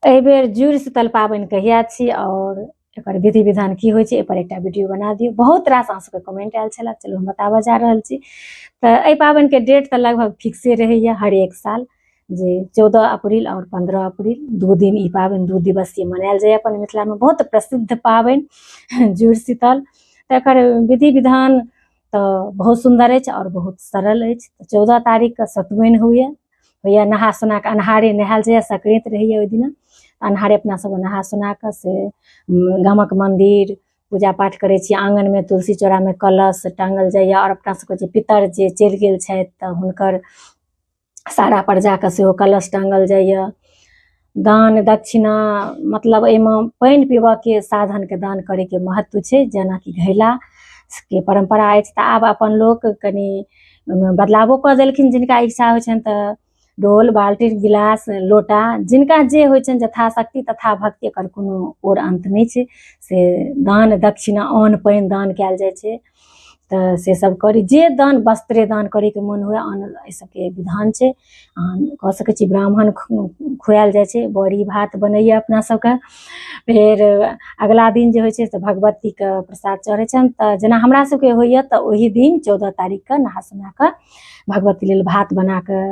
एहि बेर जुड़शीतल पाबनि कहिया छी और एकर विधि विधान की होइ छै एहि पर एकटा वीडियो बना दियौ। बहुत रास अहाँ सबके कमेंट आयल छलै, चलू हम बताबऽ जा रहल छी। तऽ एहि पाबनिके डेट तऽ लगभग फिक्से रहैया हर एक साल, जे 14 अप्रैल और 15 अप्रैल 2 दिन ई पाबनि 2 दिवसीय मनायल जाइए अपन मिथिलामे। बहुत प्रसिद्ध पाबनि जुड़शीतल। तऽ एकर विधि विधान तऽ बहुत सुन्दर अछि और बहुत सरल अछि। 14 तारीखके सतुआइनि होइया नहा सुना कऽ, अन्हारे नहायल जाइए, संक्रांति रहैया ओहि दिन। अन्हारे अपना सब नहा सुना कऽ से गामक मंदिर पूजा पाठ करै छी। आंगनमे तुलसी चौरामे कलश टांगल जाइए और अपना सबके जे पितर जे चलि गेल छथि तऽ हुनकर सारा पर जाकऽ सेहो कलश टांगल जाइए। दान दक्षिणा मतलब एहिमे पानि पीबऽके साधनके दान करैके महत्व छै, जेनाकि घैलाके परम्परा अछि। तऽ आब अपन लोक कनि बदलावो कऽ देलखिन, जिनका इच्छा होइ छनि तऽ डोल बाल्टीन गिलास लोटा जिनका जे होइ छनि यथाशक्ति तथा भक्ति, एकर कोनो और अंत नहि छै। से दान दक्षिणा अन्न पानि दान कयल जाइ छै। तऽ से सब करी, जे दान वस्त्रे दान करैके मन हुए अन्न, एहि सबके विधान छै। कऽ सकै छी ब्राह्मण खुआएल जाइ छै, बड़ी भात बनैया अपना सबके। फेर अगला दिन जे होइ छै से भगवतीके प्रसाद चढ़ै छनि। तऽ जेना हमरा सबके होइया तऽ ओहि दिन 14 तारीखके नहा सुना कऽ भगवती लेल भात बना कऽ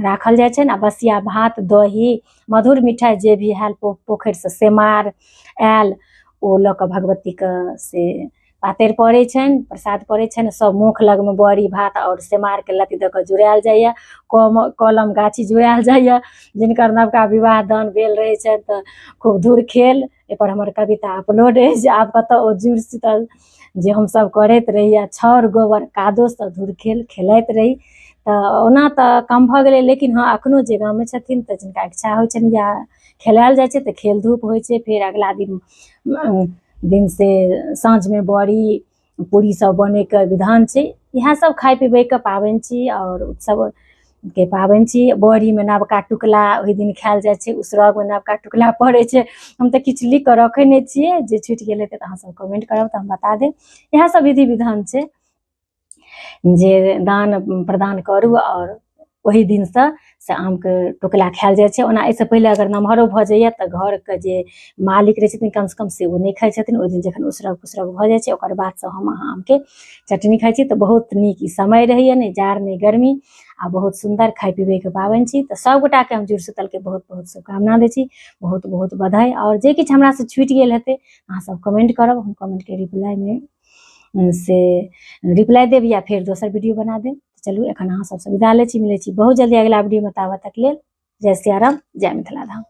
राखल जाइ छनि। आ बसिया भात दही मधुर मिठाइ जे भी आयल पोखरिसँ सेमार आयल ओ लऽ कऽ भगवतीके से पातरि पड़ै छनि, प्रसाद पड़ै छनि। सब मुख लगमे बड़ी भात और सेमारके लत्ती दऽ कऽ जुड़ायल जाइए। कलम गाछी जुड़ायल जाइए। जिनकर नवका विवाह दान भेल रहै छनि तऽ खूब धूर खेल, एहिपर हमर कविता अपलोड अछि जे आब कतऽ ओ जुड़शीतल जे हमसब करैत रहिए छाउर गोबर कादोसँ धूर खेल खेलाइत रही। तऽ ओना तऽ कम भऽ गेलै, लेकिन हाँ एखनो जे गाममे छथिन तऽ जिनका इच्छा होइ छनि या खेलायल जाइ छै तऽ खेल धूप होइ छै। फेर अगला दिन से साँझमे बड़ी पूरी सब बनैके विधान छै। इएह सब खाइ पीबैके पाबनि छी और उत्सवके पाबनि छी। बड़ीमे नवका टुकला ओहि दिन खायल जाइ छै, उसरगमे नवका टुकला पड़ै छै। हम तऽ किछु लिख कऽ रखै नहि छियै, जे छुटि गेल हेतै तऽ अहाँ सब कमेंट करब तऽ हम बता देब। इएह सब विधि विधान छै जे दान प्रदान करू और ओहि दिनसँ से आमके टुकला खायल जाइ छै। ओना एहिसँ पहिले अगर नमहरो भऽ जाइए तऽ घरके जे मालिक रहै छथिन कमसँ कम से ओ नहि खाइ छथिन। ओहि दिन जखन उसरग पुसरग भऽ जाइ छै ओकर बादसँ हम अहाँ आमके चटनी खाइ छी। तऽ बहुत नीक ई समय रहैए, नहि जाड़ नहि गर्मी, आ बहुत सुन्दर खाइ पीबैके पाबनि छी। तऽ सबगोटाके हम जुड़शीतलके बहुत बहुत शुभकामना दै छी, बहुत बहुत बधाई। और जे किछु हमरासँ छूटि गेल हेतै अहाँ सब कमेंट करब, हम कमेंटके रिप्लाइमे से रिप्लाई देब या फेर दोसर वीडियो बना देब। चलू एखन अहाँ सबसँ विदा लै छी, मिलै छी बहुत जल्दी अगिला वीडियोमे। ताबत तक लेल जय सिया राम, जय मिथिला धाम।